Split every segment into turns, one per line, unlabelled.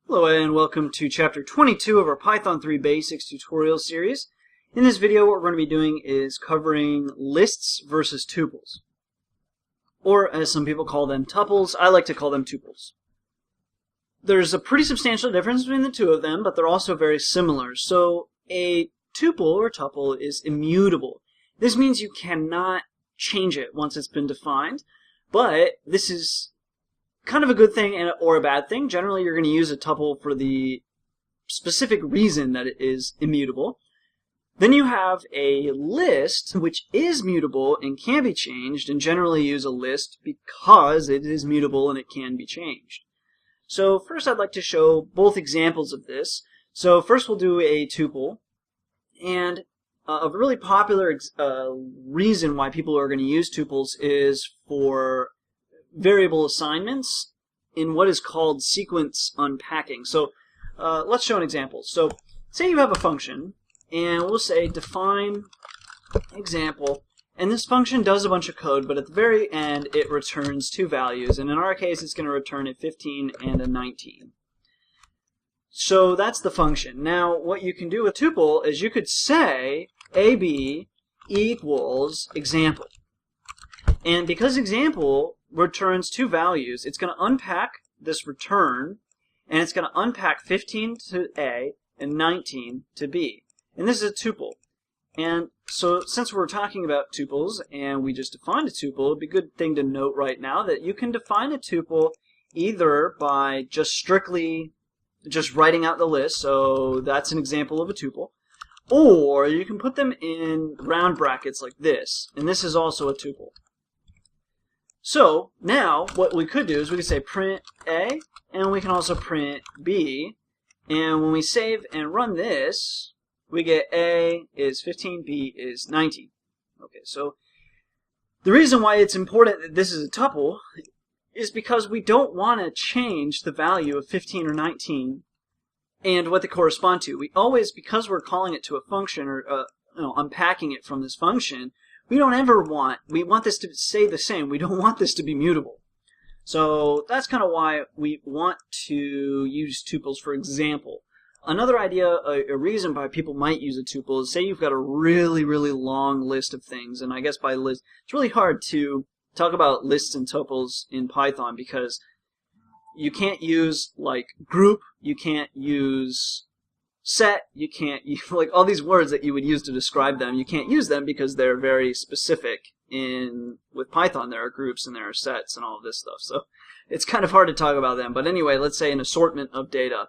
Hello and welcome to Chapter 22 of our Python 3 Basics tutorial series. In this video what we're going to be doing is covering lists versus tuples. Or as some people call them, tuples. I like to call them tuples. There's a pretty substantial difference between the two of them, but they're also very similar. So a tuple or tuple is immutable. This means you cannot change it once it's been defined, but this is kind of a good thing or a bad thing. Generally, you're going to use a tuple for the specific reason that it is immutable. Then you have a list, which is mutable and can be changed, and generally use a list because it is mutable and it can be changed. So first I'd like to show both examples of this. So first we'll do a tuple, and a really popular reason why people are going to use tuples is for variable assignments in what is called sequence unpacking. So let's show an example. So say you have a function, and we'll say define example, and this function does a bunch of code, but at the very end it returns two values, and in our case it's going to return a 15 and a 19. So that's the function. Now what you can do with tuple is you could say AB equals example, and because example returns two values, it's going to unpack this return, and it's going to unpack 15 to A and 19 to B. And this is a tuple. And so since we're talking about tuples and we just defined a tuple, it'd be a good thing to note right now that you can define a tuple either by just strictly just writing out the list, so that's an example of a tuple, or you can put them in round brackets like this, and this is also a tuple. So now what we could do is we could say print A, and we can also print B, and when we save and run this, we get A is 15, B is 19. Okay, so the reason why it's important that this is a tuple is because we don't want to change the value of 15 or 19 and what they correspond to. We always, because we're calling it to a function or unpacking it from this function, we want this to stay the same. We don't want this to be mutable. So that's kind of why we want to use tuples for example. Another idea, a reason why people might use a tuple is say you've got a really, really long list of things, and I guess by list, it's really hard to talk about lists and tuples in Python because you can't use like group, you can't use set, you can't use, like all these words that you would use to describe them, you can't use them because they're very specific. With Python there are groups and there are sets and all of this stuff, so it's kind of hard to talk about them. But anyway, let's say an assortment of data.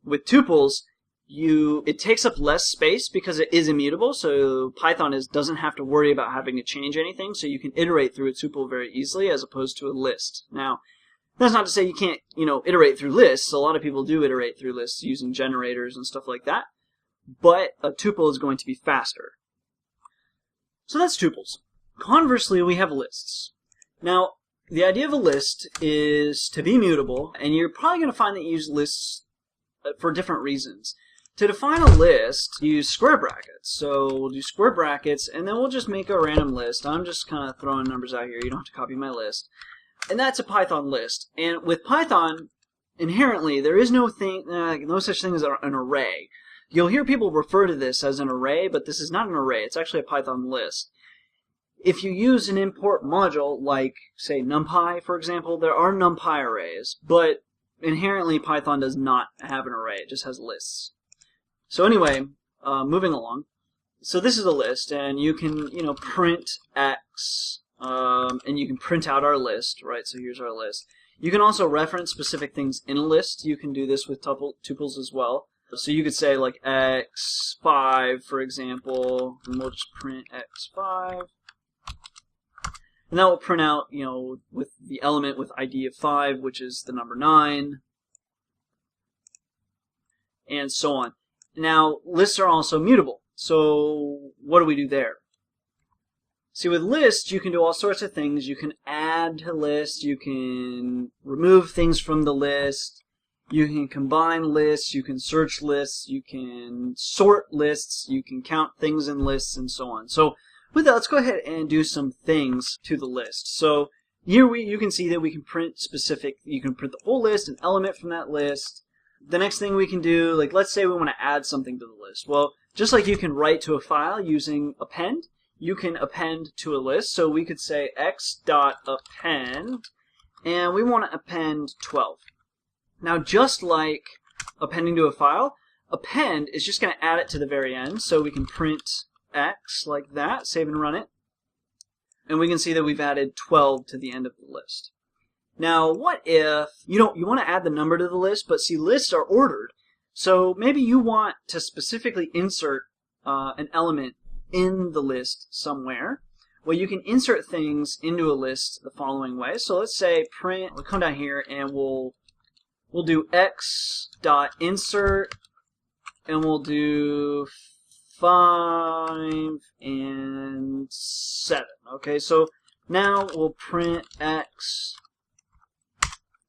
With tuples, it takes up less space because it is immutable, so Python doesn't have to worry about having to change anything, so you can iterate through a tuple very easily as opposed to a list. Now, that's not to say you can't, iterate through lists. A lot of people do iterate through lists using generators and stuff like that, but a tuple is going to be faster. So that's tuples. Conversely, we have lists. Now, the idea of a list is to be mutable, and you're probably going to find that you use lists for different reasons. To define a list, use square brackets. So we'll do square brackets, and then we'll just make a random list. I'm just kind of throwing numbers out here. You don't have to copy my list. And that's a Python list. And with Python, inherently, there is no such thing as an array. You'll hear people refer to this as an array, but this is not an array. It's actually a Python list. If you use an import module like, say, NumPy, for example, there are NumPy arrays, but inherently Python does not have an array. It just has lists. So anyway, moving along. So this is a list, and you can, print X, and you can print out our list, right? So here's our list. You can also reference specific things in a list. You can do this with tuples as well. So you could say like X5, for example, and we'll just print X5. And that will print out, with the element with ID of 5, which is the number 9, and so on. Now, lists are also mutable. So what do we do there? See, with lists, you can do all sorts of things. You can add to lists, you can remove things from the list, you can combine lists, you can search lists, you can sort lists, you can count things in lists, and so on. So with that, let's go ahead and do some things to the list. So Here you can see that we can print you can print the whole list, an element from that list, the next thing we can do, like let's say we want to add something to the list. Well, just like you can write to a file using append, you can append to a list. So we could say x.append, and we want to append 12. Now, just like appending to a file, append is just going to add it to the very end. So we can print x like that, save and run it, and we can see that we've added 12 to the end of the list. Now, what if you want to add the number to the list, but see, lists are ordered. So maybe you want to specifically insert an element in the list somewhere. Well, you can insert things into a list the following way. So let's say print, we'll come down here and we'll do x.insert, and we'll do 5 and 7. Okay, so now we'll print x.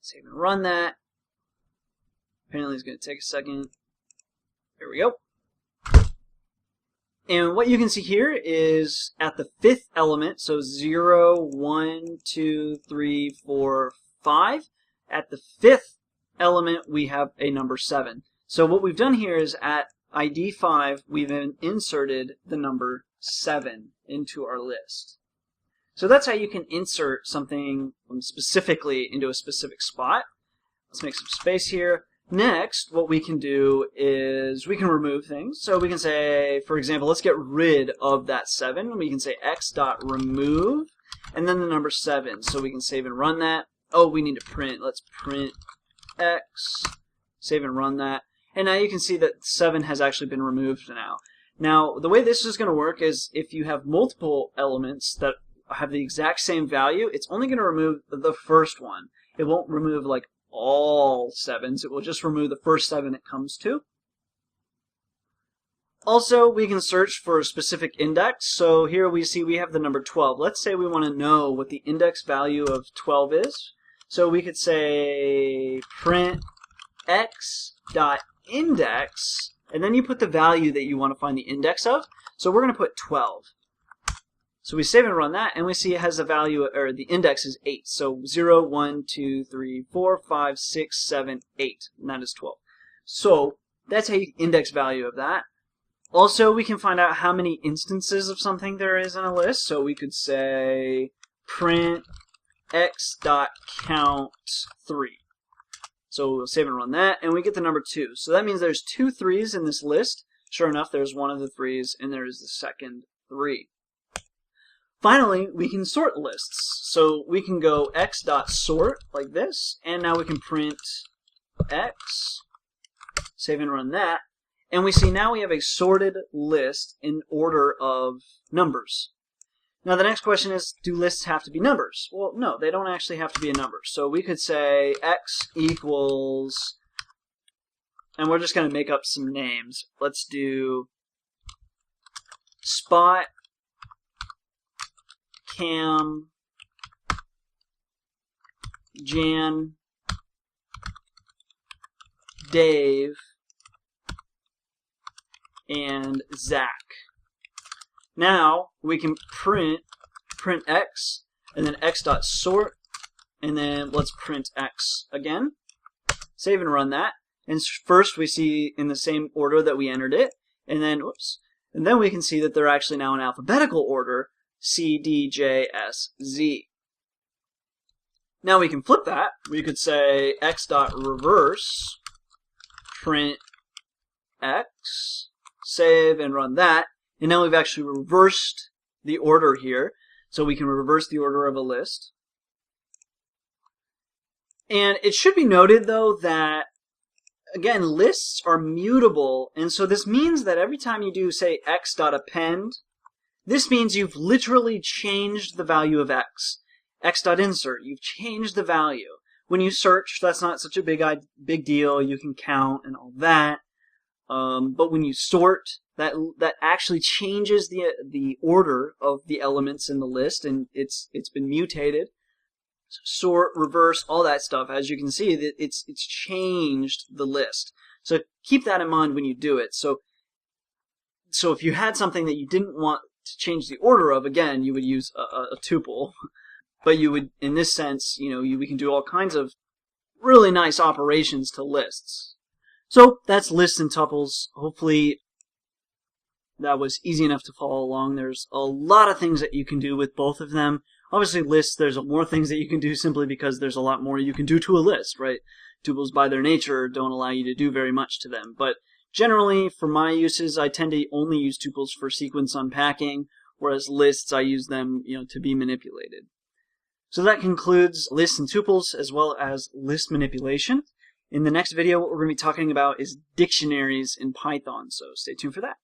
Save and run that. Apparently it's going to take a second. There we go. And what you can see here is at the 5th element, so 0, 1, 2, 3, 4, 5. At the 5th element, we have a number 7. So what we've done here is at ID 5, we've inserted the number 7 into our list. So that's how you can insert something specifically into a specific spot. Let's make some space here. Next, what we can do is we can remove things. So we can say, for example, let's get rid of that 7. We can say x.remove, and then the number 7. So we can save and run that. Oh, we need to print. Let's print x, save and run that. And now you can see that 7 has actually been removed now. Now, the way this is going to work is if you have multiple elements that have the exact same value, it's only going to remove the first one. It won't remove like all 7s. It will just remove the first 7 it comes to. Also, we can search for a specific index. So here we see we have the number 12. Let's say we want to know what the index value of 12 is. So we could say print x.index, and then you put the value that you want to find the index of. So we're going to put 12. So we save and run that, and we see it has a value, or the index is 8. So 0, 1, 2, 3, 4, 5, 6, 7, 8, and that is 12. So that's how you index value of that. Also, we can find out how many instances of something there is in a list. So we could say print x.count3. So we'll save and run that, and we get the number 2. So that means there's 2 3s in this list. Sure enough, there's one of the 3s, and there is the second 3. Finally, we can sort lists. So we can go x.sort like this, and now we can print x, save and run that, and we see now we have a sorted list in order of numbers. Now the next question is, do lists have to be numbers? Well, no, they don't actually have to be a number. So we could say x equals, and we're just going to make up some names. Let's do Spot, Cam, Jan, Dave, and Zach. Now we can print x, and then x.sort, and then let's print x again. Save and run that. And first we see in the same order that we entered it, and then and then we can see that they're actually now in alphabetical order, C, D, J, S, Z. Now we can flip that. We could say x.reverse, print x, save and run that. And now we've actually reversed the order here. So we can reverse the order of a list. And it should be noted, though, that, again, lists are mutable. And so this means that every time you do, say, x.append, this means you've literally changed the value of x. X.insert, you've changed the value. When you search, that's not such a big deal. You can count and all that. But when you sort, that actually changes the order of the elements in the list, and it's been mutated. Sort, reverse, all that stuff. As you can see, that it's changed the list. So keep that in mind when you do it. So if you had something that you didn't want to change the order of, again, you would use a tuple. But you would, in this sense, we can do all kinds of really nice operations to lists. So that's lists and tuples. Hopefully that was easy enough to follow along. There's a lot of things that you can do with both of them. Obviously lists, there's more things that you can do simply because there's a lot more you can do to a list, right? Tuples by their nature don't allow you to do very much to them. But generally, for my uses, I tend to only use tuples for sequence unpacking, whereas lists, I use them, to be manipulated. So that concludes lists and tuples as well as list manipulation. In the next video, what we're going to be talking about is dictionaries in Python, so stay tuned for that.